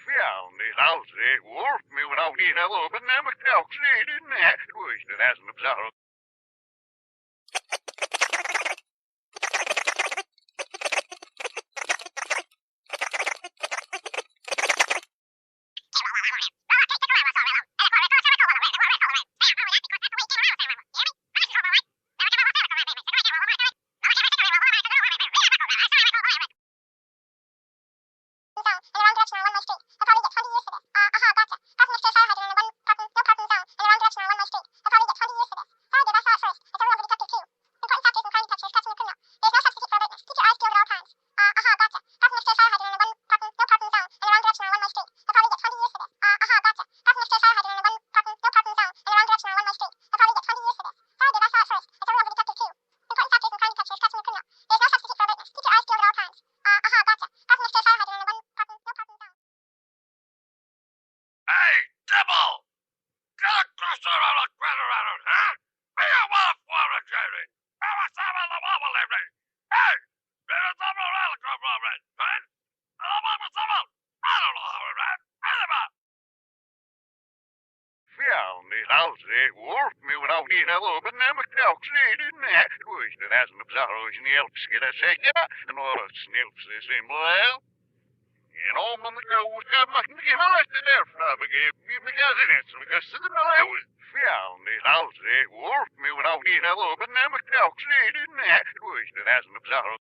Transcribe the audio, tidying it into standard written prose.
Fjärnis aldrig vårt med av dina loven när man också är det nät. Du är inte nästan uppsatt. Hey, devil! Get across the road, huh? Be a wolf for a jury. Have a seven of our living. Hey, there's a double relic of Robin, man. I'm on the double. I don't know how it ran. Anyway. Fjärnis aldrig vårt med av dina loven när man också är det nät. Du är inte nästan uppsatt och snällt ska jag säga. Några snällt är simpel. En om man ska man inte ge mig lite därför att because it is because the malay fjärnis aldrig vårt med av dina loven när man också är det nät. Du är inte nästan uppsatt